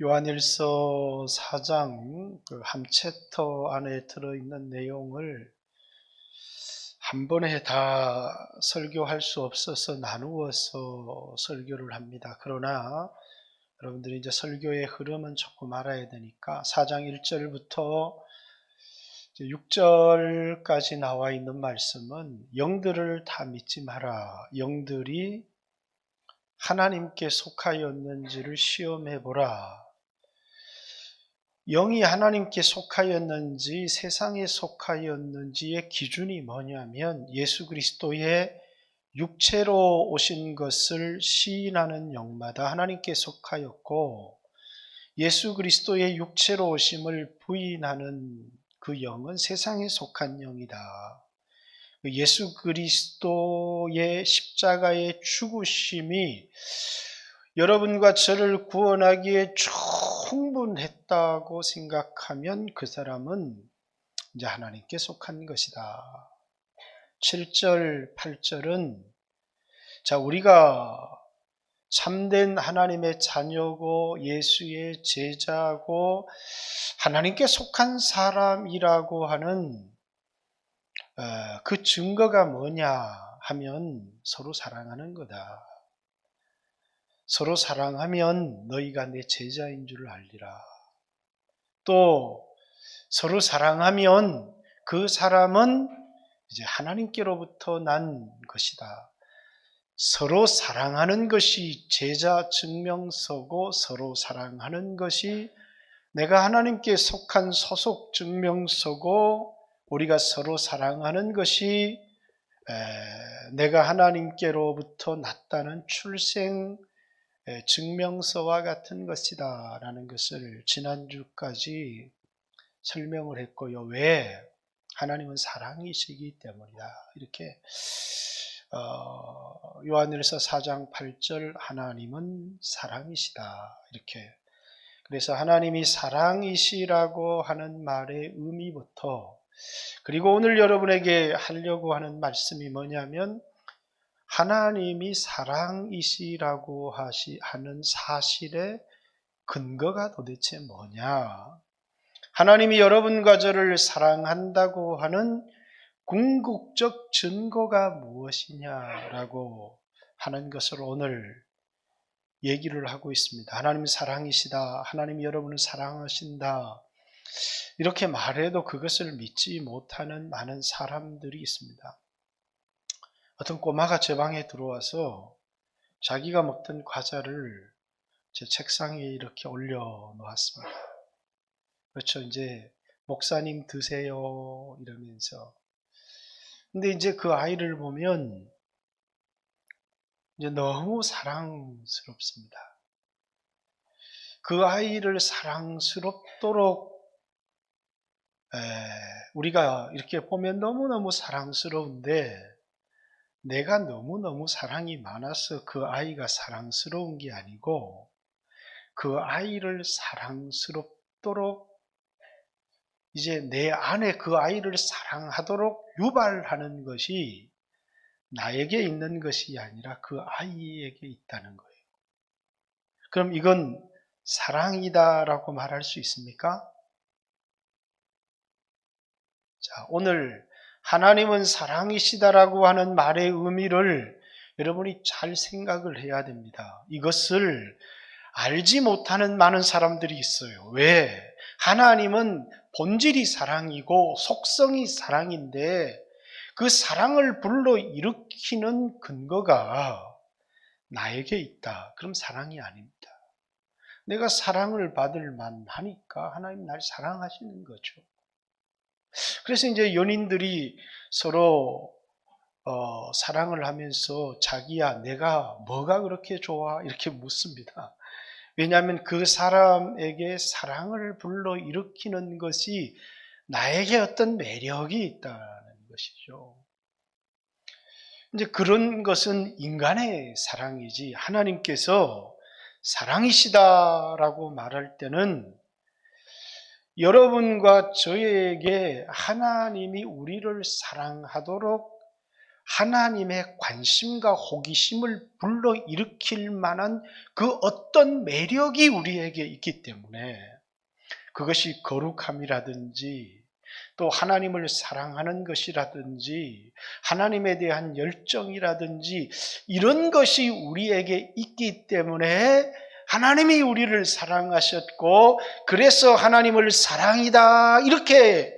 요한일서 4장 한 챕터 안에 들어있는 내용을 한 번에 다 설교할 수 없어서 나누어서 설교를 합니다. 그러나 여러분들이 이제 설교의 흐름은 조금 알아야 되니까 4장 1절부터 6절까지 나와 있는 말씀은 영들을 다 믿지 마라. 영들이 하나님께 속하였는지를 시험해 보라. 영이 하나님께 속하였는지 세상에 속하였는지의 기준이 뭐냐면 예수 그리스도의 육체로 오신 것을 시인하는 영마다 하나님께 속하였고, 예수 그리스도의 육체로 오심을 부인하는 그 영은 세상에 속한 영이다. 예수 그리스도의 십자가의 죽으심이 여러분과 저를 구원하기에 충분했다고 생각하면 그 사람은 이제 하나님께 속한 것이다. 7절, 8절은 우리가 참된 하나님의 자녀고 예수의 제자고 하나님께 속한 사람이라고 하는 그 증거가 뭐냐 하면 서로 사랑하는 거다. 서로 사랑하면 너희가 내 제자인 줄 알리라. 또 서로 사랑하면 그 사람은 이제 하나님께로부터 난 것이다. 서로 사랑하는 것이 제자 증명서고, 서로 사랑하는 것이 내가 하나님께 속한 소속 증명서고, 우리가 서로 사랑하는 것이 내가 하나님께로부터 났다는 출생 증명서와 같은 것이다 라는 것을 지난주까지 설명을 했고요. 왜? 하나님은 사랑이시기 때문이다. 이렇게 요한일서 4장 8절 하나님은 사랑이시다. 이렇게. 그래서 하나님이 사랑이시라고 하는 말의 의미부터, 그리고 오늘 여러분에게 하려고 하는 말씀이 뭐냐면 하나님이 사랑이시라고 하는 사실의 근거가 도대체 뭐냐? 하나님이 여러분과 저를 사랑한다고 하는 궁극적 증거가 무엇이냐라고 하는 것을 오늘 얘기를 하고 있습니다. 하나님이 사랑이시다. 하나님이 여러분을 사랑하신다. 이렇게 말해도 그것을 믿지 못하는 많은 사람들이 있습니다. 어떤 꼬마가 제 방에 들어와서 자기가 먹던 과자를 제 책상에 이렇게 올려놓았습니다. 그렇죠. 이제 목사님 드세요 이러면서. 근데 이제 그 아이를 보면 이제 너무 사랑스럽습니다. 그 아이를 사랑스럽도록 우리가 이렇게 보면 너무너무 사랑스러운데, 내가 너무너무 사랑이 많아서 그 아이가 사랑스러운 게 아니고, 그 아이를 사랑스럽도록 이제 내 안에 그 아이를 사랑하도록 유발하는 것이 나에게 있는 것이 아니라 그 아이에게 있다는 거예요. 그럼 이건 사랑이다라고 말할 수 있습니까? 자, 오늘 하나님은 사랑이시다라고 하는 말의 의미를 여러분이 잘 생각을 해야 됩니다. 이것을 알지 못하는 많은 사람들이 있어요. 왜? 하나님은 본질이 사랑이고 속성이 사랑인데 그 사랑을 불러일으키는 근거가 나에게 있다. 그럼 사랑이 아닙니다. 내가 사랑을 받을 만하니까 하나님 날 사랑하시는 거죠. 그래서 이제 연인들이 서로 사랑을 하면서 자기야 내가 뭐가 그렇게 좋아? 이렇게 묻습니다. 왜냐하면 그 사람에게 사랑을 불러일으키는 것이 나에게 어떤 매력이 있다는 것이죠. 이제 그런 것은 인간의 사랑이지, 하나님께서 사랑이시다라고 말할 때는 여러분과 저에게 하나님이 우리를 사랑하도록 하나님의 관심과 호기심을 불러일으킬 만한 그 어떤 매력이 우리에게 있기 때문에 그것이 거룩함이라든지 또 하나님을 사랑하는 것이라든지 하나님에 대한 열정이라든지 이런 것이 우리에게 있기 때문에 하나님이 우리를 사랑하셨고 그래서 하나님을 사랑이다 이렇게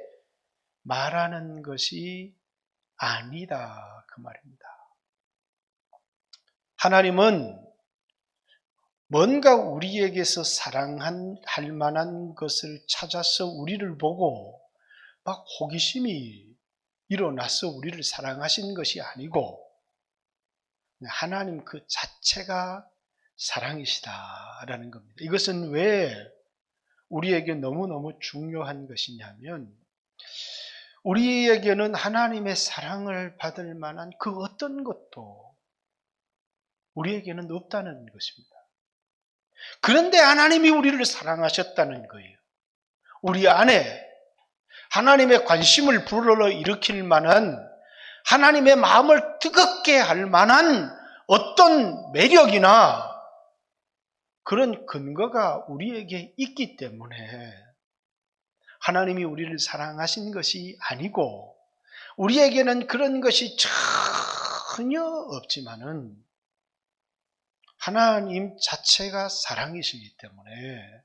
말하는 것이 아니다 그 말입니다. 하나님은 뭔가 우리에게서 사랑할 만한 것을 찾아서 우리를 보고 막 호기심이 일어나서 우리를 사랑하신 것이 아니고 하나님 그 자체가 사랑이시다라는 겁니다. 이것은 왜 우리에게 너무너무 중요한 것이냐면 우리에게는 하나님의 사랑을 받을 만한 그 어떤 것도 우리에게는 없다는 것입니다. 그런데 하나님이 우리를 사랑하셨다는 거예요. 우리 안에 하나님의 관심을 불러일으킬 만한 하나님의 마음을 뜨겁게 할 만한 어떤 매력이나 그런 근거가 우리에게 있기 때문에 하나님이 우리를 사랑하신 것이 아니고 우리에게는 그런 것이 전혀 없지만은 하나님 자체가 사랑이시기 때문에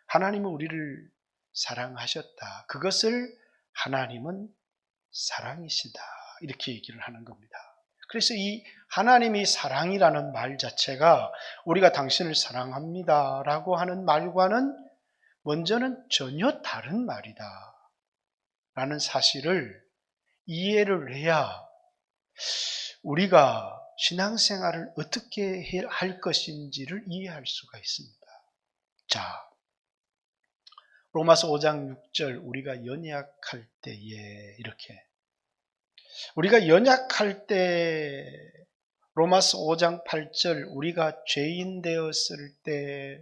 하나님은 우리를 사랑하셨다. 그것을 하나님은 사랑이시다. 이렇게 얘기를 하는 겁니다. 그래서 이 하나님이 사랑이라는 말 자체가 우리가 당신을 사랑합니다 라고 하는 말과는 먼저는 전혀 다른 말이다 라는 사실을 이해를 해야 우리가 신앙생활을 어떻게 할 것인지를 이해할 수가 있습니다. 자, 로마서 5장 6절 우리가 연약할 때에 이렇게 우리가 연약할 때 로마서 5장 8절 우리가 죄인 되었을 때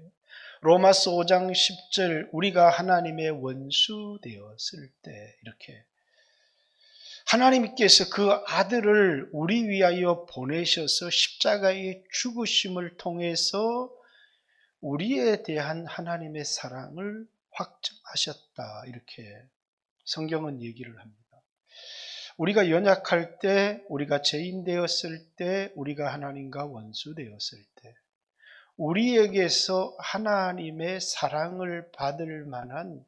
로마서 5장 10절 우리가 하나님의 원수 되었을 때 이렇게 하나님께서 그 아들을 우리 위하여 보내셔서 십자가의 죽으심을 통해서 우리에 대한 하나님의 사랑을 확증하셨다. 이렇게 성경은 얘기를 합니다. 우리가 연약할 때, 우리가 죄인 되었을 때, 우리가 하나님과 원수 되었을 때 우리에게서 하나님의 사랑을 받을 만한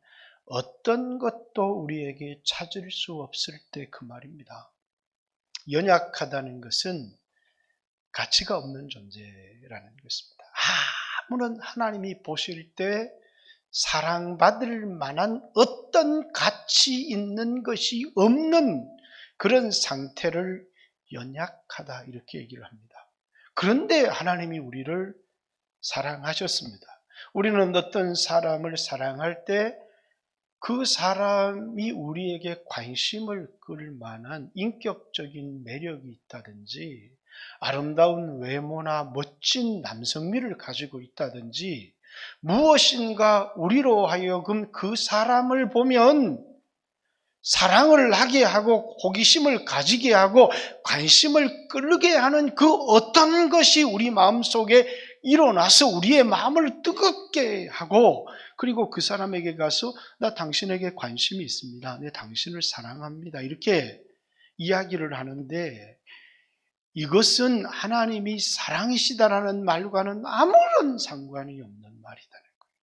어떤 것도 우리에게 찾을 수 없을 때 그 말입니다. 연약하다는 것은 가치가 없는 존재라는 것입니다. 아무런 하나님이 보실 때 사랑받을 만한 어떤 가치 있는 것이 없는 그런 상태를 연약하다 이렇게 얘기를 합니다. 그런데 하나님이 우리를 사랑하셨습니다. 우리는 어떤 사람을 사랑할 때 그 사람이 우리에게 관심을 끌 만한 인격적인 매력이 있다든지 아름다운 외모나 멋진 남성미를 가지고 있다든지 무엇인가 우리로 하여금 그 사람을 보면 사랑을 하게 하고 호기심을 가지게 하고 관심을 끌게 하는 그 어떤 것이 우리 마음속에 일어나서 우리의 마음을 뜨겁게 하고 그리고 그 사람에게 가서 나 당신에게 관심이 있습니다. 네, 당신을 사랑합니다. 이렇게 이야기를 하는데 이것은 하나님이 사랑이시다라는 말과는 아무런 상관이 없는 말이라는 거예요.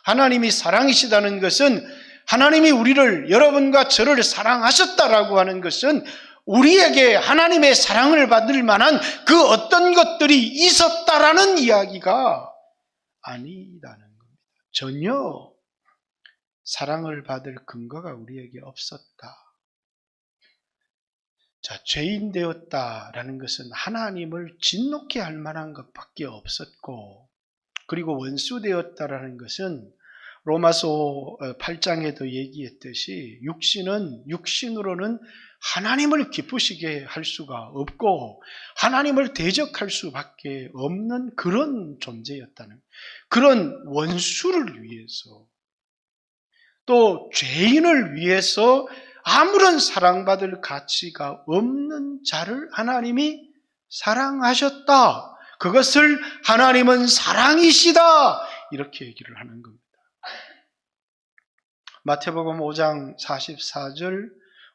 하나님이 사랑이시다는 것은 하나님이 우리를 여러분과 저를 사랑하셨다라고 하는 것은 우리에게 하나님의 사랑을 받을 만한 그 어떤 것들이 있었다라는 이야기가 아니라는 겁니다. 전혀 사랑을 받을 근거가 우리에게 없었다. 자, 죄인 되었다라는 것은 하나님을 진노케 할 만한 것밖에 없었고 그리고 원수 되었다라는 것은 로마서 8장에도 얘기했듯이 육신으로는 하나님을 기쁘시게 할 수가 없고 하나님을 대적할 수밖에 없는 그런 존재였다는 그런 원수를 위해서 또 죄인을 위해서 아무런 사랑받을 가치가 없는 자를 하나님이 사랑하셨다. 그것을 하나님은 사랑이시다. 이렇게 얘기를 하는 겁니다. 마태복음 5장 44절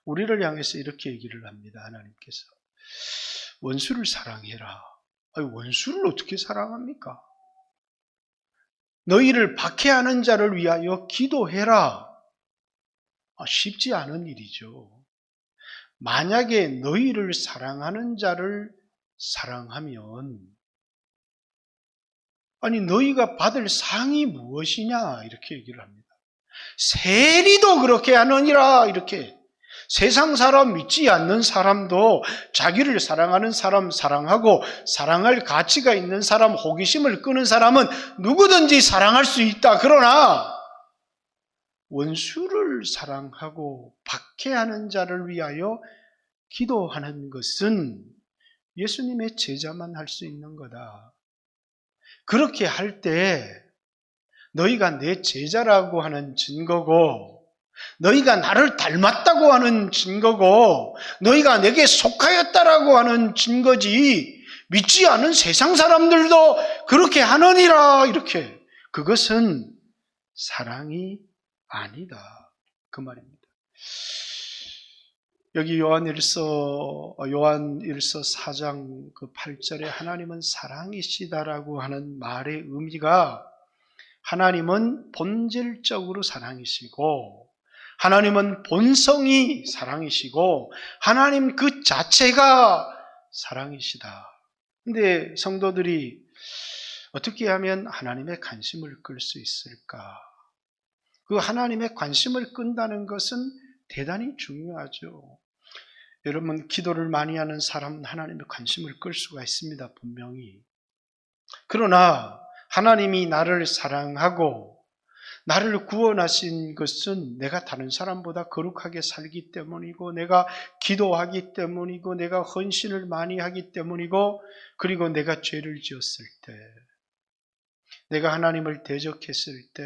우리를 향해서 이렇게 얘기를 합니다. 하나님께서 원수를 사랑해라. 아니, 원수를 어떻게 사랑합니까? 너희를 박해하는 자를 위하여 기도해라. 쉽지 않은 일이죠. 만약에 너희를 사랑하는 자를 사랑하면 아니 너희가 받을 상이 무엇이냐 이렇게 얘기를 합니다. 세리도 그렇게 하느니라 이렇게. 세상 사람 믿지 않는 사람도 자기를 사랑하는 사람 사랑하고 사랑할 가치가 있는 사람, 호기심을 끄는 사람은 누구든지 사랑할 수 있다. 그러나 원수를 사랑하고 박해하는 자를 위하여 기도하는 것은 예수님의 제자만 할 수 있는 거다. 그렇게 할 때 너희가 내 제자라고 하는 증거고 너희가 나를 닮았다고 하는 증거고 너희가 내게 속하였다라고 하는 증거지 믿지 않은 세상 사람들도 그렇게 하느니라 이렇게. 그것은 사랑이 아니다. 그 말입니다. 여기 요한일서 4장 그 8절에 하나님은 사랑이시다라고 하는 말의 의미가 하나님은 본질적으로 사랑이시고 하나님은 본성이 사랑이시고 하나님 그 자체가 사랑이시다. 근데 성도들이 어떻게 하면 하나님의 관심을 끌 수 있을까? 그 하나님의 관심을 끈다는 것은 대단히 중요하죠. 여러분 기도를 많이 하는 사람은 하나님의 관심을 끌 수가 있습니다. 분명히. 그러나 하나님이 나를 사랑하고 나를 구원하신 것은 내가 다른 사람보다 거룩하게 살기 때문이고 내가 기도하기 때문이고 내가 헌신을 많이 하기 때문이고 그리고 내가 죄를 지었을 때 내가 하나님을 대적했을 때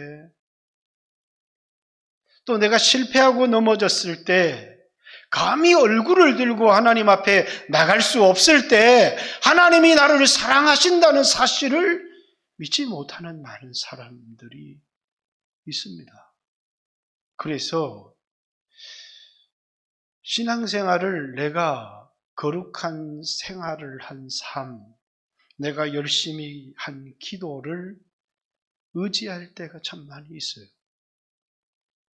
또 내가 실패하고 넘어졌을 때 감히 얼굴을 들고 하나님 앞에 나갈 수 없을 때 하나님이 나를 사랑하신다는 사실을 믿지 못하는 많은 사람들이 있습니다. 그래서 신앙생활을 내가 거룩한 생활을 한 삶, 내가 열심히 한 기도를 의지할 때가 참 많이 있어요.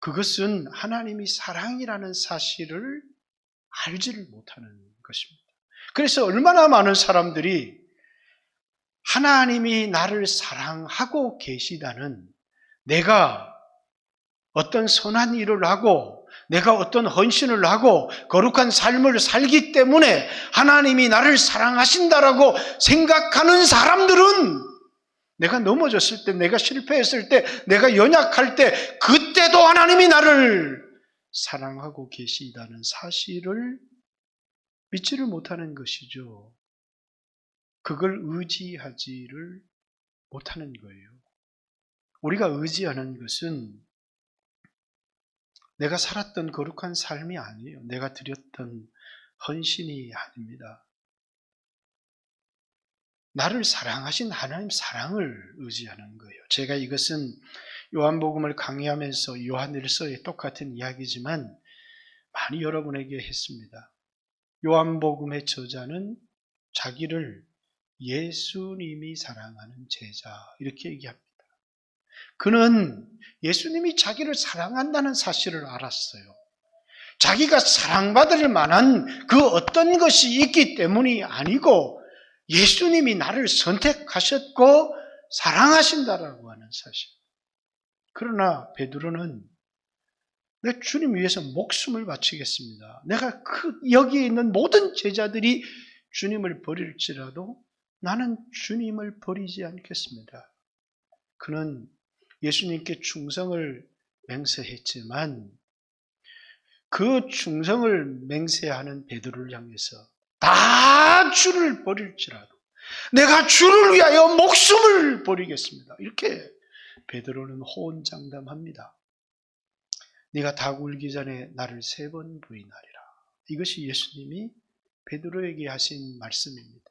그것은 하나님이 사랑이라는 사실을 알지를 못하는 것입니다. 그래서 얼마나 많은 사람들이 하나님이 나를 사랑하고 계시다는 내가 어떤 선한 일을 하고 내가 어떤 헌신을 하고 거룩한 삶을 살기 때문에 하나님이 나를 사랑하신다라고 생각하는 사람들은 내가 넘어졌을 때, 내가 실패했을 때, 내가 연약할 때 그때도 하나님이 나를 사랑하고 계시다는 사실을 믿지를 못하는 것이죠. 그걸 의지하지를 못하는 거예요. 우리가 의지하는 것은 내가 살았던 거룩한 삶이 아니에요. 내가 드렸던 헌신이 아닙니다. 나를 사랑하신 하나님 사랑을 의지하는 거예요. 제가 이것은 요한복음을 강의하면서 요한일서의 똑같은 이야기지만 많이 여러분에게 했습니다. 요한복음의 저자는 자기를 예수님이 사랑하는 제자 이렇게 얘기합니다. 그는 예수님이 자기를 사랑한다는 사실을 알았어요. 자기가 사랑받을 만한 그 어떤 것이 있기 때문이 아니고 예수님이 나를 선택하셨고 사랑하신다라고 하는 사실. 그러나 베드로는 내 주님 위해서 목숨을 바치겠습니다. 내가 여기에 있는 모든 제자들이 주님을 버릴지라도 나는 주님을 버리지 않겠습니다. 그는 예수님께 충성을 맹세했지만 그 충성을 맹세하는 베드로를 향해서 다 주를 버릴지라도 내가 주를 위하여 목숨을 버리겠습니다. 이렇게 베드로는 호언장담합니다. 네가 닭 울기 전에 나를 3번 부인하리라. 이것이 예수님이 베드로에게 하신 말씀입니다.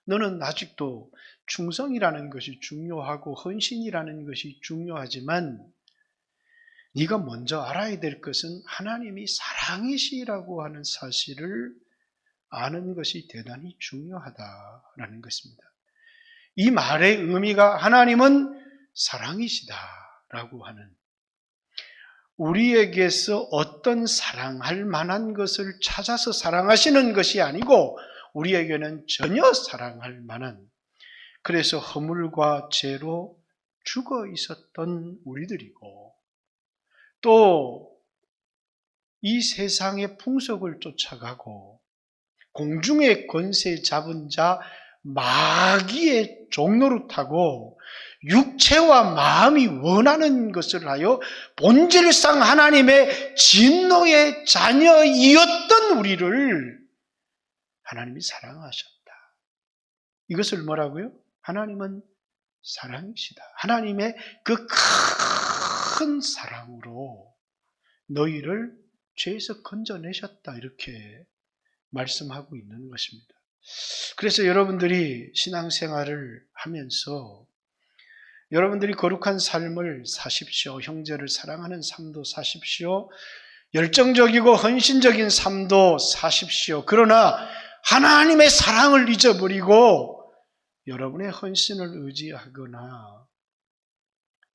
너는 아직도 충성이라는 것이 중요하고 헌신이라는 것이 중요하지만 네가 먼저 알아야 될 것은 하나님이 사랑이시라고 하는 사실을 아는 것이 대단히 중요하다라는 것입니다. 이 말의 의미가 하나님은 사랑이시다라고 하는, 우리에게서 어떤 사랑할 만한 것을 찾아서 사랑하시는 것이 아니고 우리에게는 전혀 사랑할 만한, 그래서 허물과 죄로 죽어 있었던 우리들이고 또 이 세상의 풍속을 쫓아가고 공중의 권세 잡은 자 마귀의 종노릇하고 육체와 마음이 원하는 것을 하여 본질상 하나님의 진노의 자녀이었던 우리를 하나님이 사랑하셨다. 이것을 뭐라고요? 하나님은 사랑이시다. 하나님의 그 큰 사랑으로 너희를 죄에서 건져내셨다. 이렇게 말씀하고 있는 것입니다. 그래서 여러분들이 신앙생활을 하면서 여러분들이 거룩한 삶을 사십시오. 형제를 사랑하는 삶도 사십시오. 열정적이고 헌신적인 삶도 사십시오. 그러나 하나님의 사랑을 잊어버리고 여러분의 헌신을 의지하거나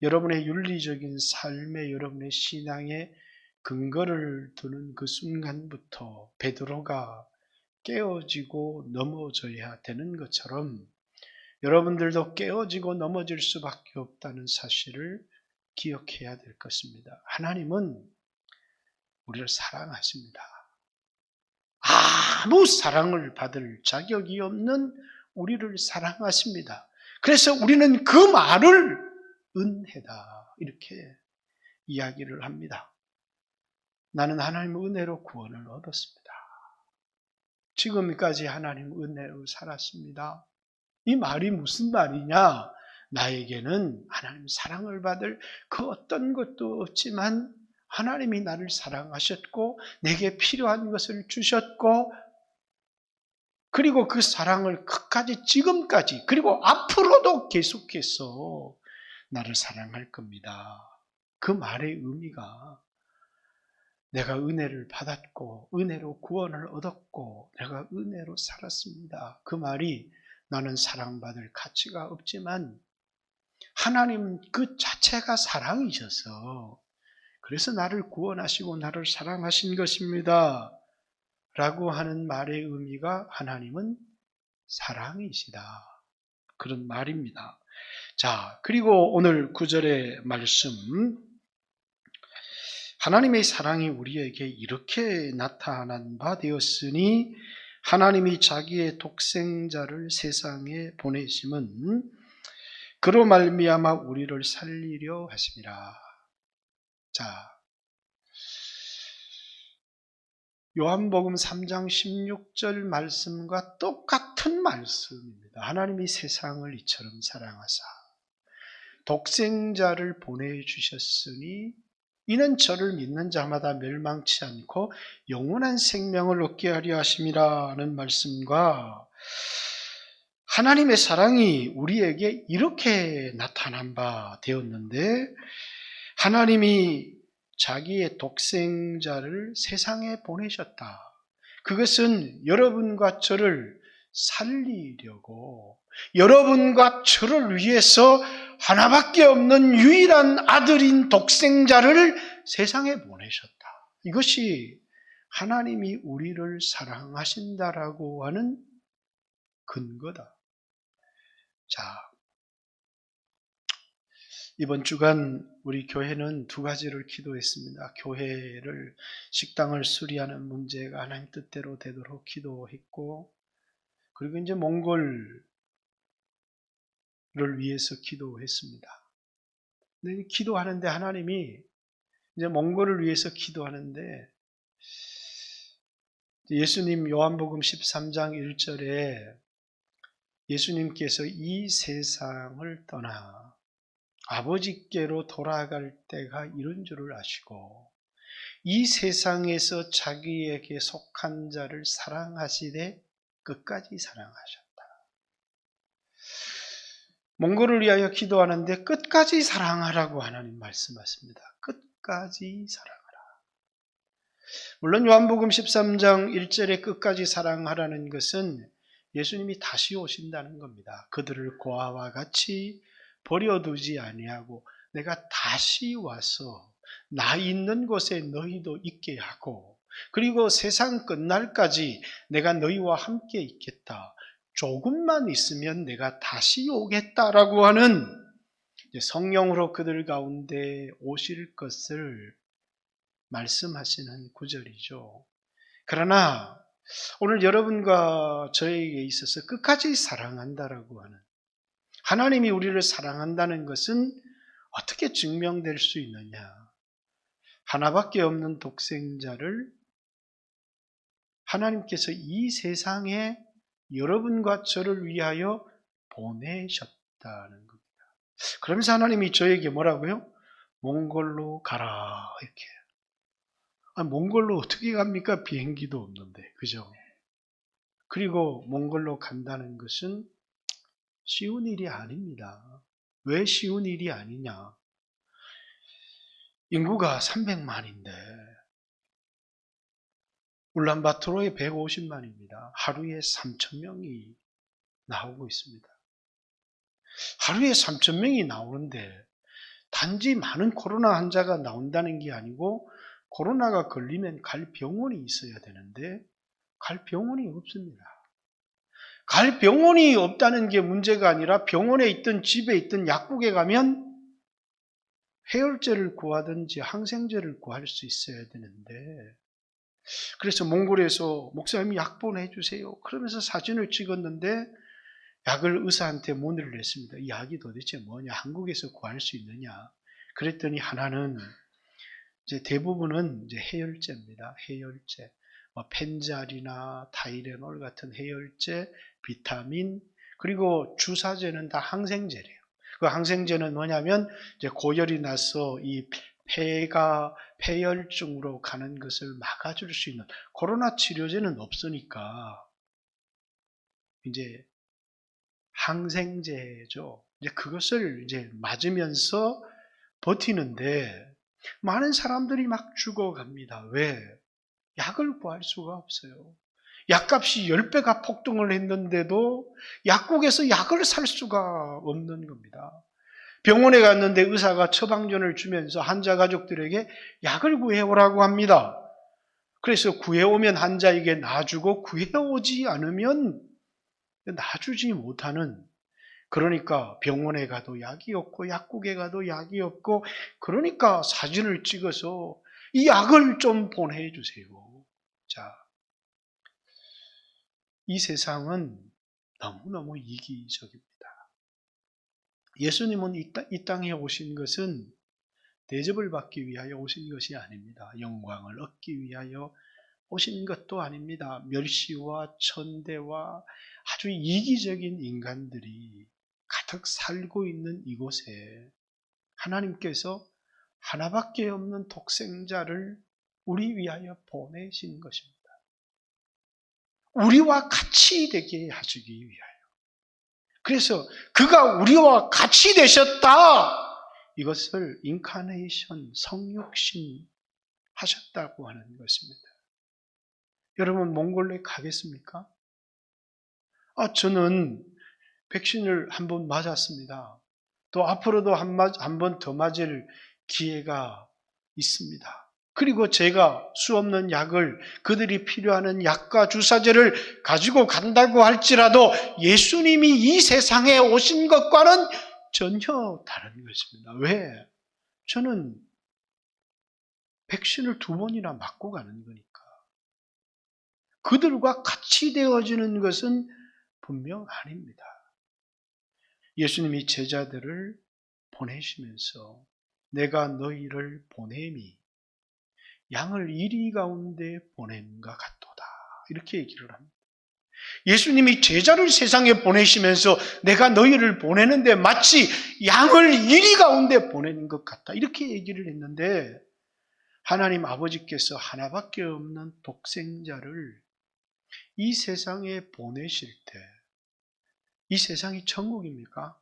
여러분의 윤리적인 삶에 여러분의 신앙의 근거를 두는 그 순간부터 베드로가 깨어지고 넘어져야 되는 것처럼 여러분들도 깨어지고 넘어질 수밖에 없다는 사실을 기억해야 될 것입니다. 하나님은 우리를 사랑하십니다. 아무 사랑을 받을 자격이 없는 우리를 사랑하십니다. 그래서 우리는 그 말을 은혜다 이렇게 이야기를 합니다. 나는 하나님의 은혜로 구원을 얻었습니다. 지금까지 하나님 은혜로 살았습니다. 이 말이 무슨 말이냐? 나에게는 하나님 사랑을 받을 그 어떤 것도 없지만 하나님이 나를 사랑하셨고 내게 필요한 것을 주셨고 그리고 그 사랑을 끝까지 지금까지 그리고 앞으로도 계속해서 나를 사랑할 겁니다. 그 말의 의미가 내가 은혜를 받았고 은혜로 구원을 얻었고 내가 은혜로 살았습니다. 그 말이 나는 사랑받을 가치가 없지만 하나님 그 자체가 사랑이셔서 그래서 나를 구원하시고 나를 사랑하신 것입니다. 라고 하는 말의 의미가 하나님은 사랑이시다. 그런 말입니다. 자, 그리고 오늘 9절의 말씀. 하나님의 사랑이 우리에게 이렇게 나타난 바 되었으니 하나님이 자기의 독생자를 세상에 보내심은 그로 말미암아 우리를 살리려 하심이라. 자, 요한복음 3장 16절 말씀과 똑같은 말씀입니다. 하나님이 세상을 이처럼 사랑하사 독생자를 보내주셨으니 이는 저를 믿는 자마다 멸망치 않고 영원한 생명을 얻게 하려 하심이라는 말씀과 하나님의 사랑이 우리에게 이렇게 나타난 바 되었는데 하나님이 자기의 독생자를 세상에 보내셨다. 그것은 여러분과 저를 살리려고 여러분과 저를 위해서 하나밖에 없는 유일한 아들인 독생자를 세상에 보내셨다. 이것이 하나님이 우리를 사랑하신다라고 하는 근거다. 자, 이번 주간 우리 교회는 2가지를 기도했습니다. 교회를 식당을 수리하는 문제가 하나님 뜻대로 되도록 기도했고 그리고 이제 몽골을 위해서 기도했습니다. 근데 기도하는데 하나님이 이제 몽골을 위해서 기도하는데 예수님 요한복음 13장 1절에 예수님께서 이 세상을 떠나 아버지께로 돌아갈 때가 이런 줄을 아시고 이 세상에서 자기에게 속한 자를 사랑하시되 끝까지 사랑하셨다. 몽골을 위하여 기도하는데 끝까지 사랑하라고 하나님 말씀하십니다. 끝까지 사랑하라. 물론 요한복음 13장 1절에 끝까지 사랑하라는 것은 예수님이 다시 오신다는 겁니다. 그들을 고아와 같이 버려두지 아니하고 내가 다시 와서 나 있는 곳에 너희도 있게 하고, 그리고 세상 끝날까지 내가 너희와 함께 있겠다. 조금만 있으면 내가 다시 오겠다라고 하는 성령으로 그들 가운데 오실 것을 말씀하시는 구절이죠. 그러나 오늘 여러분과 저에게 있어서 끝까지 사랑한다라고 하는, 하나님이 우리를 사랑한다는 것은 어떻게 증명될 수 있느냐? 하나밖에 없는 독생자를 하나님께서 이 세상에 여러분과 저를 위하여 보내셨다는 겁니다. 그러면서 하나님이 저에게 뭐라고요? 몽골로 가라, 이렇게. 몽골로 어떻게 갑니까? 비행기도 없는데, 그죠? 그리고 몽골로 간다는 것은 쉬운 일이 아닙니다. 왜 쉬운 일이 아니냐? 인구가 300만인데 울란바토르에 150만입니다. 하루에 3,000명이 나오고 있습니다. 하루에 3,000명이 나오는데 단지 많은 코로나 환자가 나온다는 게 아니고, 코로나가 걸리면 갈 병원이 있어야 되는데 갈 병원이 없습니다. 갈 병원이 없다는 게 문제가 아니라 병원에 있든 집에 있든 약국에 가면 해열제를 구하든지 항생제를 구할 수 있어야 되는데, 그래서 몽골에서 목사님이 약 보내주세요 그러면서 사진을 찍었는데 약을 의사한테 문의를 냈습니다. 이 약이 도대체 뭐냐? 한국에서 구할 수 있느냐? 그랬더니 하나는 이제 대부분은 이제 해열제입니다. 해열제. 펜잘이나 타이레놀 같은 해열제, 비타민, 그리고 주사제는 다 항생제래요. 그 항생제는 뭐냐면 이제 고열이 나서 이 폐가 폐혈증으로 가는 것을 막아줄 수 있는, 코로나 치료제는 없으니까 이제 항생제죠. 이제 그것을 이제 맞으면서 버티는데 많은 사람들이 막 죽어갑니다. 왜? 약을 구할 수가 없어요. 약값이 10배가 폭등을 했는데도 약국에서 약을 살 수가 없는 겁니다. 병원에 갔는데 의사가 처방전을 주면서 환자 가족들에게 약을 구해오라고 합니다. 그래서 구해오면 환자에게 놔주고 구해오지 않으면 놔주지 못하는, 그러니까 병원에 가도 약이 없고 약국에 가도 약이 없고, 그러니까 사진을 찍어서 이 약을 좀 보내주세요. 자, 이 세상은 너무너무 이기적입니다. 예수님은 이 땅에 오신 것은 대접을 받기 위하여 오신 것이 아닙니다. 영광을 얻기 위하여 오신 것도 아닙니다. 멸시와 천대와 아주 이기적인 인간들이 가득 살고 있는 이곳에 하나님께서 하나밖에 없는 독생자를 우리 위하여 보내신 것입니다. 우리와 같이 되게 하시기 위하여. 그래서 그가 우리와 같이 되셨다, 이것을 인카네이션, 성육신 하셨다고 하는 것입니다. 여러분, 몽골로에 가겠습니까? 저는 백신을 한 번 맞았습니다. 또 앞으로도 한 번 더 맞을 기회가 있습니다. 그리고 제가 수없는 약을, 그들이 필요하는 약과 주사제를 가지고 간다고 할지라도 예수님이 이 세상에 오신 것과는 전혀 다른 것입니다. 왜? 저는 백신을 2번이나 맞고 가는 거니까. 그들과 같이 되어지는 것은 분명 아닙니다. 예수님이 제자들을 보내시면서 내가 너희를 보냄이 양을 이리 가운데 보냄과 같도다, 이렇게 얘기를 합니다. 예수님이 제자를 세상에 보내시면서 내가 너희를 보내는데 마치 양을 이리 가운데 보내는 것 같다, 이렇게 얘기를 했는데, 하나님 아버지께서 하나밖에 없는 독생자를 이 세상에 보내실 때 이 세상이 천국입니까?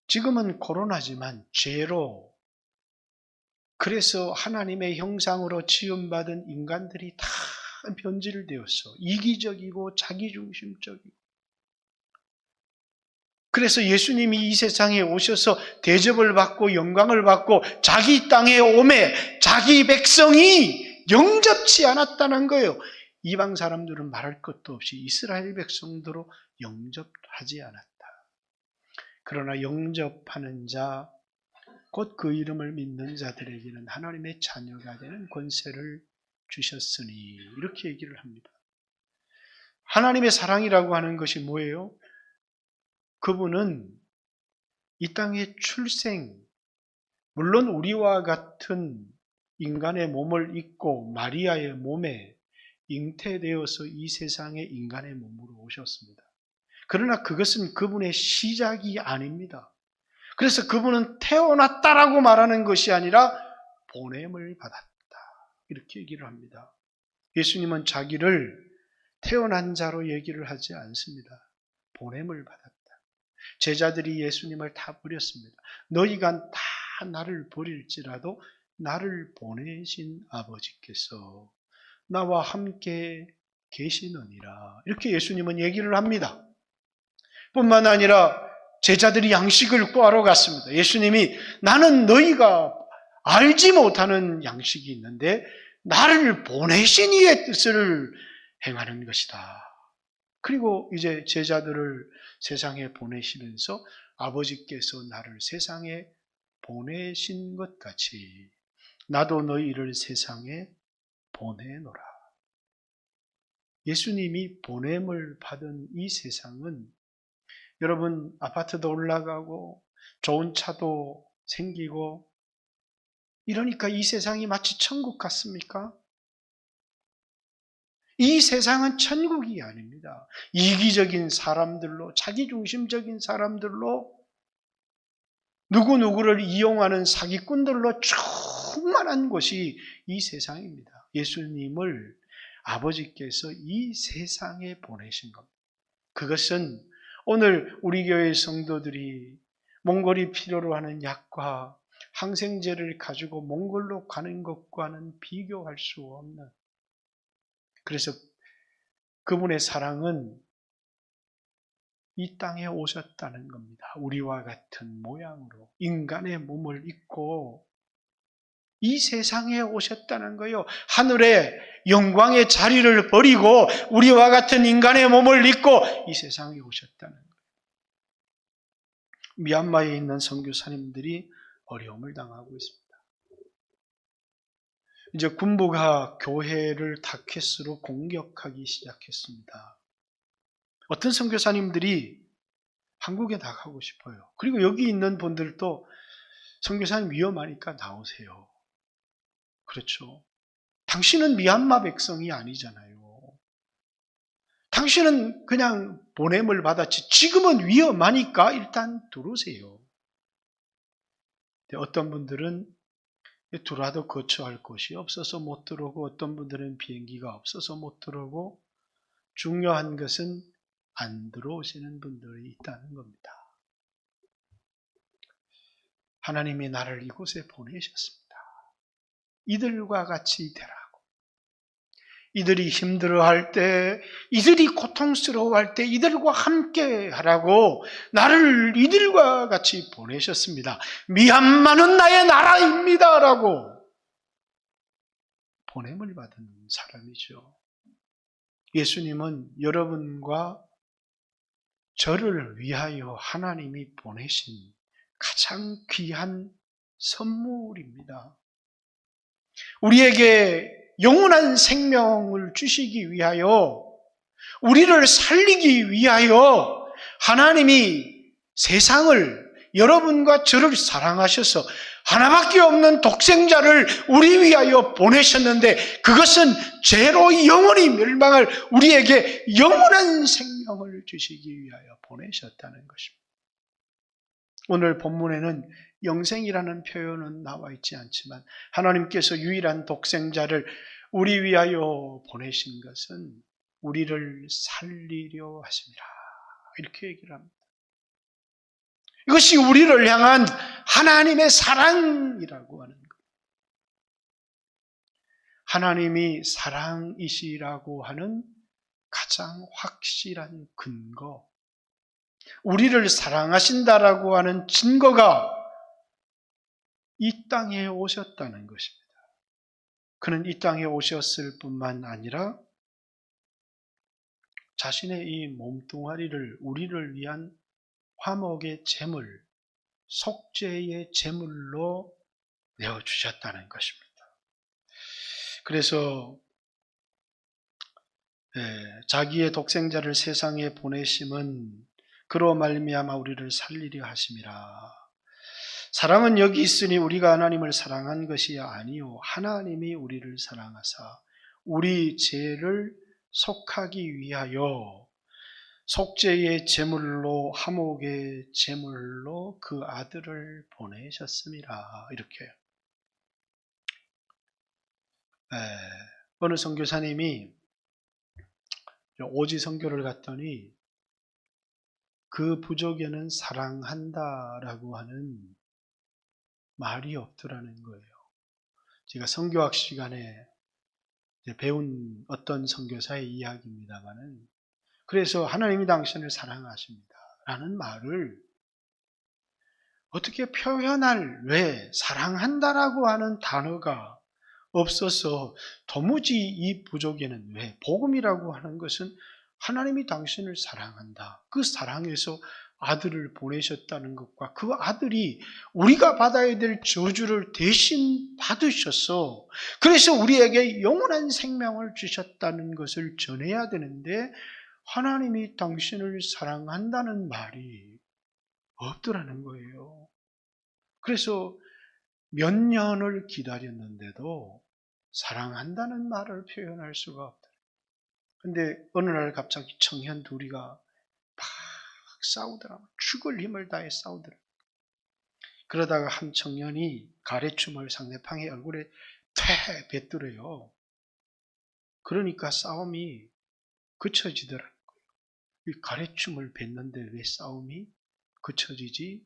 지금은 코로나지만 죄로, 그래서 하나님의 형상으로 지음받은 인간들이 다 변질되었어. 이기적이고 자기중심적이고. 그래서 예수님이 이 세상에 오셔서 대접을 받고 영광을 받고 자기 땅에 오매 자기 백성이 영접치 않았다는 거예요. 이방 사람들은 말할 것도 없이 이스라엘 백성들로 영접하지 않았다. 그러나 영접하는 자, 곧 그 이름을 믿는 자들에게는 하나님의 자녀가 되는 권세를 주셨으니, 이렇게 얘기를 합니다. 하나님의 사랑이라고 하는 것이 뭐예요? 그분은 이 땅의 출생, 물론 우리와 같은 인간의 몸을 입고 마리아의 몸에 잉태되어서 이 세상에 인간의 몸으로 오셨습니다. 그러나 그것은 그분의 시작이 아닙니다. 그래서 그분은 태어났다라고 말하는 것이 아니라 보냄을 받았다, 이렇게 얘기를 합니다. 예수님은 자기를 태어난 자로 얘기를 하지 않습니다. 보냄을 받았다. 제자들이 예수님을 다 버렸습니다. 너희가 다 나를 버릴지라도 나를 보내신 아버지께서 나와 함께 계시느니라, 이렇게 예수님은 얘기를 합니다. 뿐만 아니라 제자들이 양식을 구하러 갔습니다. 예수님이 나는 너희가 알지 못하는 양식이 있는데 나를 보내신 이의 뜻을 행하는 것이다. 그리고 이제 제자들을 세상에 보내시면서 아버지께서 나를 세상에 보내신 것 같이 나도 너희를 세상에 보내노라. 예수님이 보냄을 받은 이 세상은, 여러분 아파트도 올라가고 좋은 차도 생기고 이러니까 이 세상이 마치 천국 같습니까? 이 세상은 천국이 아닙니다. 이기적인 사람들로, 자기중심적인 사람들로, 누구누구를 이용하는 사기꾼들로 충만한 곳이 이 세상입니다. 예수님을 아버지께서 이 세상에 보내신 겁니다. 그것은 오늘 우리 교회 성도들이 몽골이 필요로 하는 약과 항생제를 가지고 몽골로 가는 것과는 비교할 수 없는, 그래서 그분의 사랑은 이 땅에 오셨다는 겁니다. 우리와 같은 모양으로 인간의 몸을 입고 이 세상에 오셨다는 거예요. 하늘의 영광의 자리를 버리고 우리와 같은 인간의 몸을 입고 이 세상에 오셨다는 거예요. 미얀마에 있는 선교사님들이 어려움을 당하고 있습니다. 이제 군부가 교회를 다켓으로 공격하기 시작했습니다. 어떤 선교사님들이 한국에 나가고 싶어요. 그리고 여기 있는 분들도 선교사님 위험하니까 나오세요. 그렇죠. 당신은 미얀마 백성이 아니잖아요. 당신은 그냥 보냄을 받았지 지금은 위험하니까 일단 들어오세요. 어떤 분들은 들어와도 거처할 곳이 없어서 못 들어오고, 어떤 분들은 비행기가 없어서 못 들어오고, 중요한 것은 안 들어오시는 분들이 있다는 겁니다. 하나님이 나를 이곳에 보내셨습니다. 이들과 같이 되라고. 이들이 힘들어할 때, 이들이 고통스러워할 때 이들과 함께 하라고 나를 이들과 같이 보내셨습니다. 미얀마는 나의 나라입니다 라고 보냄을 받은 사람이죠. 예수님은 여러분과 저를 위하여 하나님이 보내신 가장 귀한 선물입니다. 우리에게 영원한 생명을 주시기 위하여, 우리를 살리기 위하여 하나님이 세상을, 여러분과 저를 사랑하셔서 하나밖에 없는 독생자를 우리 위하여 보내셨는데, 그것은 죄로 영원히 멸망할 우리에게 영원한 생명을 주시기 위하여 보내셨다는 것입니다. 오늘 본문에는 영생이라는 표현은 나와 있지 않지만 하나님께서 유일한 독생자를 우리 위하여 보내신 것은 우리를 살리려 하심이라. 이렇게 얘기를 합니다. 이것이 우리를 향한 하나님의 사랑이라고 하는 거예요. 하나님이 사랑이시라고 하는 가장 확실한 근거, 우리를 사랑하신다라고 하는 증거가 이 땅에 오셨다는 것입니다. 그는 이 땅에 오셨을 뿐만 아니라 자신의 이 몸뚱아리를 우리를 위한 화목의 제물, 속죄의 제물로 내어주셨다는 것입니다. 그래서 자기의 독생자를 세상에 보내심은 그로 말미암아 우리를 살리려 하심이라. 사랑은 여기 있으니 우리가 하나님을 사랑한 것이 아니요 하나님이 우리를 사랑하사 우리 죄를 속하기 위하여 속죄의 제물로 화목의 제물로 그 아들을 보내셨습니다. 이렇게 어느 선교사님이 오지 선교를 갔더니 그 부족에는 사랑한다라고 하는 말이 없더라는 거예요. 제가 선교학 시간에 배운 어떤 선교사의 이야기입니다만은, 그래서 하나님이 당신을 사랑하십니다 라는 말을 어떻게 표현할, 왜 사랑한다라고 하는 단어가 없어서 도무지 이 부족에는, 왜 복음이라고 하는 것은 하나님이 당신을 사랑한다, 그 사랑에서 아들을 보내셨다는 것과 그 아들이 우리가 받아야 될 저주를 대신 받으셔서 그래서 우리에게 영원한 생명을 주셨다는 것을 전해야 되는데 하나님이 당신을 사랑한다는 말이 없더라는 거예요. 그래서 몇 년을 기다렸는데도 사랑한다는 말을 표현할 수가 없다. 근데 어느 날 갑자기 청년 둘이가 막 싸우더라. 죽을 힘을 다해 싸우더라. 그러다가 한 청년이 가래춤을 상대방의 얼굴에 퇴 뱉더래요. 그러니까 싸움이 그쳐지더라는 거예요. 이 가래춤을 뱉는데 왜 싸움이 그쳐지지?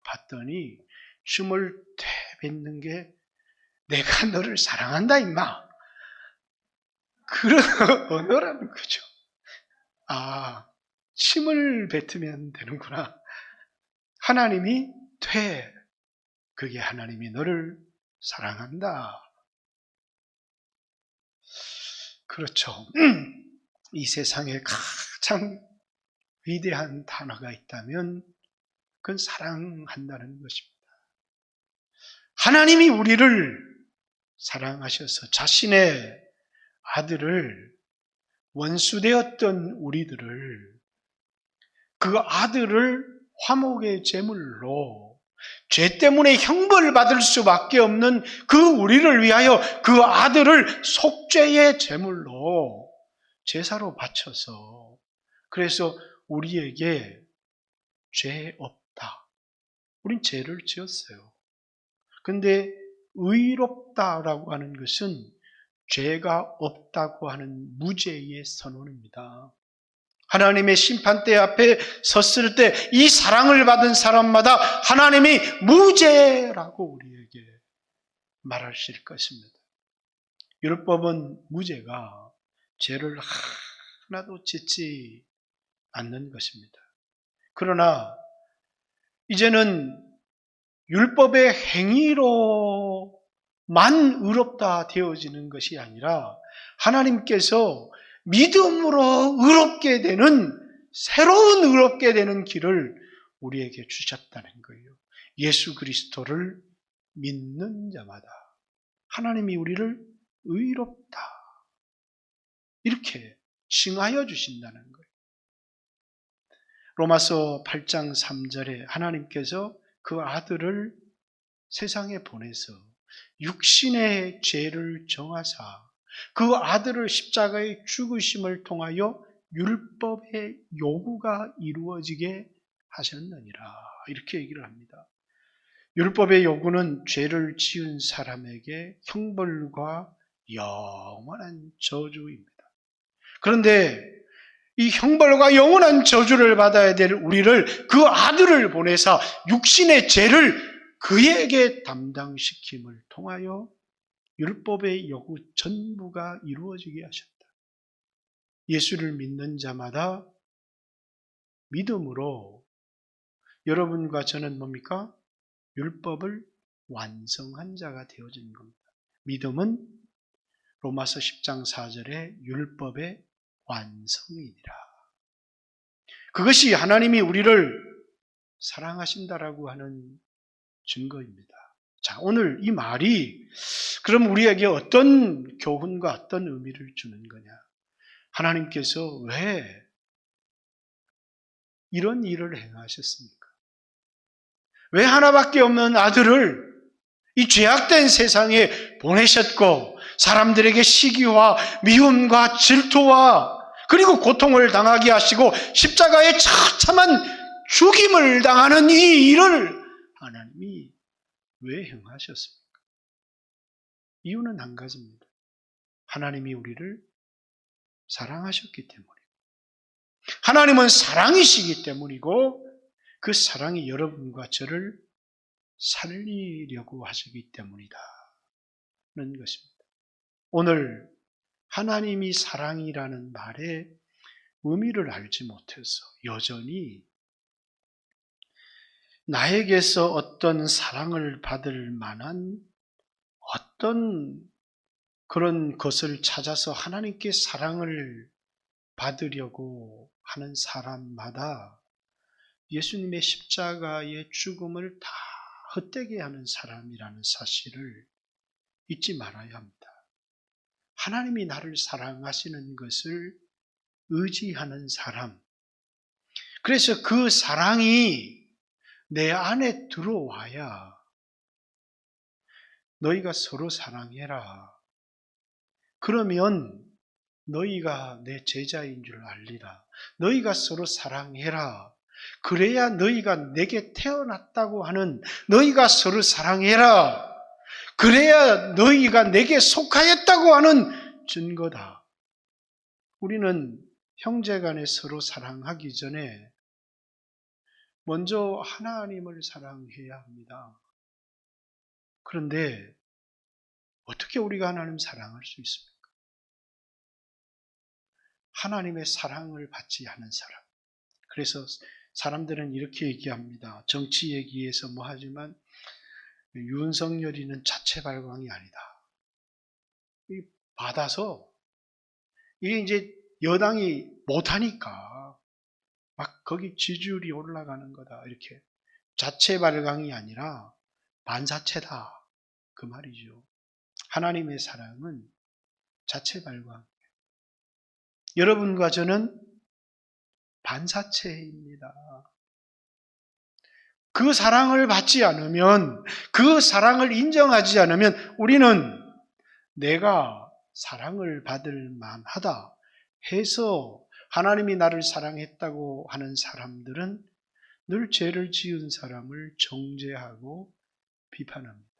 봤더니 춤을 퇴 뱉는 게 내가 너를 사랑한다 임마, 그런 언어라는 거죠. 아, 침을 뱉으면 되는구나. 하나님이 퇴, 그게 하나님이 너를 사랑한다. 그렇죠. 이 세상에 가장 위대한 단어가 있다면 그건 사랑한다는 것입니다. 하나님이 우리를 사랑하셔서 자신의 아들을, 원수되었던 우리들을, 그 아들을 화목의 제물로, 죄 때문에 형벌을 받을 수밖에 없는 그 우리를 위하여 그 아들을 속죄의 제물로 제사로 바쳐서, 그래서 우리에게 죄 없다. 우린 죄를 지었어요. 근데 의롭다라고 하는 것은 죄가 없다고 하는 무죄의 선언입니다. 하나님의 심판대 앞에 섰을 때 이 사랑을 받은 사람마다 하나님이 무죄라고 우리에게 말하실 것입니다. 율법은 무죄가 죄를 하나도 짓지 않는 것입니다. 그러나 이제는 율법의 행위로만 의롭다 되어지는 것이 아니라 하나님께서 믿음으로 의롭게 되는, 새로운 의롭게 되는 길을 우리에게 주셨다는 거예요. 예수 그리스도를 믿는 자마다 하나님이 우리를 의롭다 이렇게 칭하여 주신다는 거예요. 로마서 8장 3절에 하나님께서 그 아들을 세상에 보내서 육신의 죄를 정하사 그 아들을 십자가의 죽으심을 통하여 율법의 요구가 이루어지게 하셨느니라, 이렇게 얘기를 합니다. 율법의 요구는 죄를 지은 사람에게 형벌과 영원한 저주입니다. 그런데 이 형벌과 영원한 저주를 받아야 될 우리를 그 아들을 보내사 육신의 죄를 그에게 담당시킴을 통하여 율법의 요구 전부가 이루어지게 하셨다. 예수를 믿는 자마다 믿음으로 여러분과 저는 뭡니까? 율법을 완성한 자가 되어진 겁니다. 믿음은 로마서 10장 4절에 율법의 완성이니라. 그것이 하나님이 우리를 사랑하신다라고 하는 증거입니다. 자, 오늘 이 말이 그럼 우리에게 어떤 교훈과 어떤 의미를 주는 거냐? 하나님께서 왜 이런 일을 행하셨습니까? 왜 하나밖에 없는 아들을 이 죄악된 세상에 보내셨고 사람들에게 시기와 미움과 질투와 그리고 고통을 당하게 하시고 십자가에 처참한 죽임을 당하는 이 일을 하나님이 왜 행하셨습니까? 이유는 한 가지입니다. 하나님이 우리를 사랑하셨기 때문이고 하나님은 사랑이시기 때문이고 그 사랑이 여러분과 저를 살리려고 하시기 때문이다. 는 것입니다. 오늘 하나님이 사랑이라는 말의 의미를 알지 못해서 여전히 나에게서 어떤 사랑을 받을 만한 어떤 그런 것을 찾아서 하나님께 사랑을 받으려고 하는 사람마다 예수님의 십자가의 죽음을 다 헛되게 하는 사람이라는 사실을 잊지 말아야 합니다. 하나님이 나를 사랑하시는 것을 의지하는 사람, 그래서 그 사랑이 내 안에 들어와야 너희가 서로 사랑해라. 그러면 너희가 내 제자인 줄 알리라. 너희가 서로 사랑해라. 그래야 너희가 내게 태어났다고 하는 너희가 서로 사랑해라. 그래야 너희가 내게 속하였다고 하는 증거다. 우리는 형제간에 서로 사랑하기 전에 먼저 하나님을 사랑해야 합니다. 그런데 어떻게 우리가 하나님 사랑할 수 있습니까? 하나님의 사랑을 받지 않은 사람. 그래서 사람들은 이렇게 얘기합니다. 정치 얘기에서 뭐 하지만 윤석열이는 자체 발광이 아니다. 받아서 이게 이제 여당이 못하니까 막 거기 지지율이 올라가는 거다. 이렇게 자체 발광이 아니라 반사체다. 그 말이죠. 하나님의 사랑은 자체 발광. 여러분과 저는 반사체입니다. 그 사랑을 받지 않으면, 그 사랑을 인정하지 않으면 우리는 내가 사랑을 받을 만하다 해서 하나님이 나를 사랑했다고 하는 사람들은 늘 죄를 지은 사람을 정죄하고 비판합니다.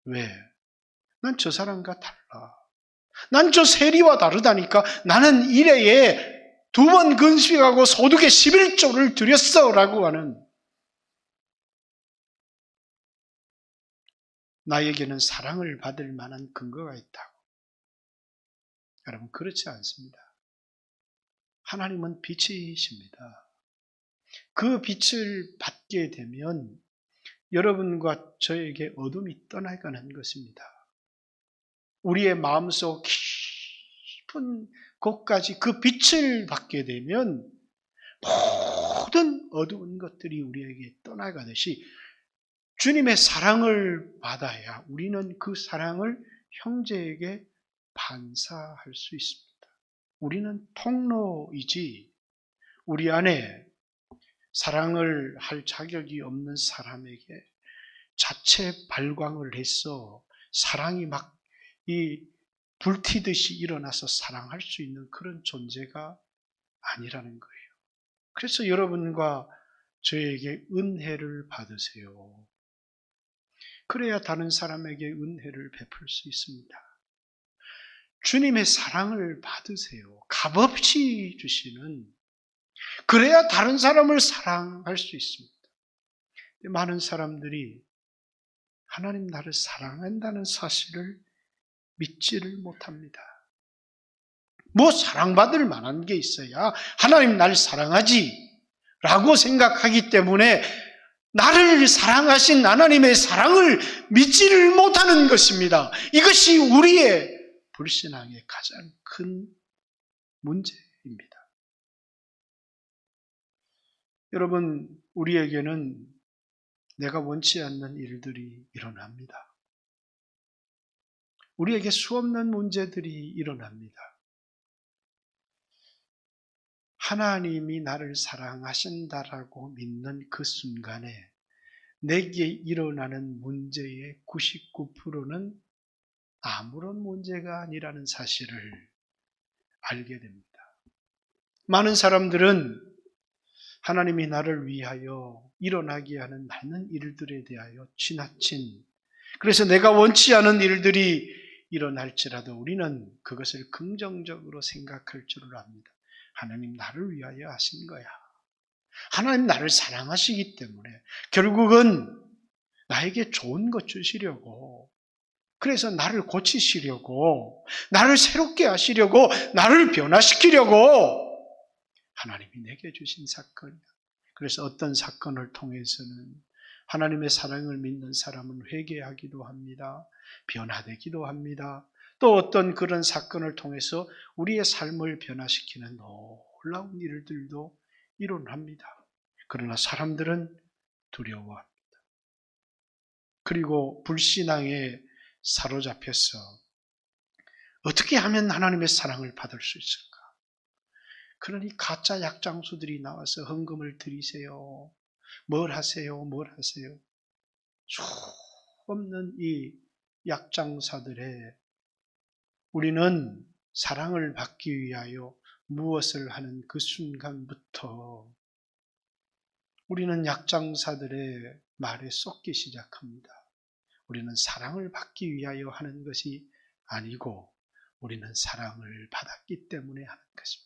왜? 난 저 사람과 달라. 난 저 세리와 다르다니까. 나는 일회에 2번 금식하고 소득의 11조를 드렸어 라고 하는, 나에게는 사랑을 받을 만한 근거가 있다고. 여러분, 그렇지 않습니다. 하나님은 빛이십니다. 그 빛을 받게 되면 여러분과 저에게 어둠이 떠나가는 것입니다. 우리의 마음속 깊은 곳까지 그 빛을 받게 되면 모든 어두운 것들이 우리에게 떠나가듯이 주님의 사랑을 받아야 우리는 그 사랑을 형제에게 반사할 수 있습니다. 우리는 통로이지 우리 안에 사랑을 할 자격이 없는 사람에게 자체 발광을 해서 사랑이 막 이 불튀듯이 일어나서 사랑할 수 있는 그런 존재가 아니라는 거예요. 그래서 여러분과 저에게 은혜를 받으세요. 그래야 다른 사람에게 은혜를 베풀 수 있습니다. 주님의 사랑을 받으세요. 값없이 주시는, 그래야 다른 사람을 사랑할 수 있습니다. 많은 사람들이 하나님 나를 사랑한다는 사실을 믿지를 못합니다. 뭐 사랑받을 만한 게 있어야 하나님 나를 사랑하지 라고 생각하기 때문에 나를 사랑하신 하나님의 사랑을 믿지를 못하는 것입니다. 이것이 우리의 불신앙의 가장 큰 문제입니다. 여러분, 우리에게는 내가 원치 않는 일들이 일어납니다. 우리에게 수없는 문제들이 일어납니다. 하나님이 나를 사랑하신다라고 믿는 그 순간에 내게 일어나는 문제의 99%는 아무런 문제가 아니라는 사실을 알게 됩니다. 많은 사람들은 하나님이 나를 위하여 일어나게 하는 많은 일들에 대하여 지나친, 그래서 내가 원치 않은 일들이 일어날지라도 우리는 그것을 긍정적으로 생각할 줄을 압니다. 하나님 나를 위하여 하신 거야. 하나님 나를 사랑하시기 때문에 결국은 나에게 좋은 것 주시려고, 그래서 나를 고치시려고, 나를 새롭게 하시려고, 나를 변화시키려고 하나님이 내게 주신 사건이야. 그래서 어떤 사건을 통해서는 하나님의 사랑을 믿는 사람은 회개하기도 합니다. 변화되기도 합니다. 또 어떤 그런 사건을 통해서 우리의 삶을 변화시키는 놀라운 일들도 일어납니다. 그러나 사람들은 두려워합니다. 그리고 불신앙에 사로잡혀서 어떻게 하면 하나님의 사랑을 받을 수 있을까? 그러니 가짜 약장수들이 나와서 헌금을 드리세요. 뭘 하세요? 뭘 하세요? 수없는 이 약장사들의, 우리는 사랑을 받기 위하여 무엇을 하는 그 순간부터 우리는 약장사들의 말에 쏟기 시작합니다. 우리는 사랑을 받기 위하여 하는 것이 아니고 우리는 사랑을 받았기 때문에 하는 것입니다.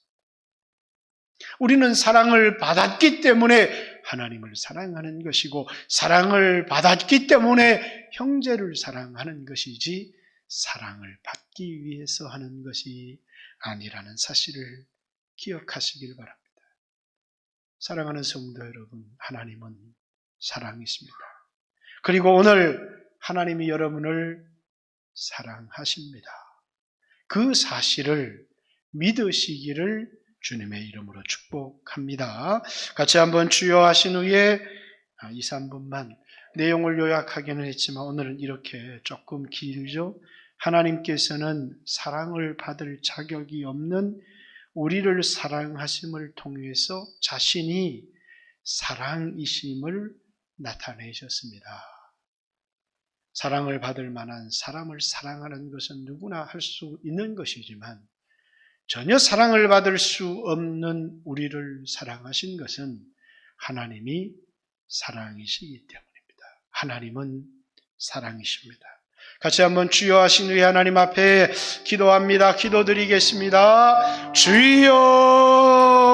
우리는 사랑을 받았기 때문에 하나님을 사랑하는 것이고, 사랑을 받았기 때문에 형제를 사랑하는 것이지 사랑을 받기 위해서 하는 것이 아니라는 사실을 기억하시길 바랍니다. 사랑하는 성도 여러분, 하나님은 사랑이십니다. 그리고 오늘 하나님이 여러분을 사랑하십니다. 그 사실을 믿으시기를 주님의 이름으로 축복합니다. 같이 한번 주여 하신 후에 2, 3분만 내용을 요약하기는 했지만 오늘은 이렇게 조금 길죠. 하나님께서는 사랑을 받을 자격이 없는 우리를 사랑하심을 통해서 자신이 사랑이심을 나타내셨습니다. 사랑을 받을 만한 사람을 사랑하는 것은 누구나 할 수 있는 것이지만 전혀 사랑을 받을 수 없는 우리를 사랑하신 것은 하나님이 사랑이시기 때문입니다. 하나님은 사랑이십니다. 같이 한번 주여 하신 후에 하나님 앞에 기도합니다. 기도드리겠습니다. 주여.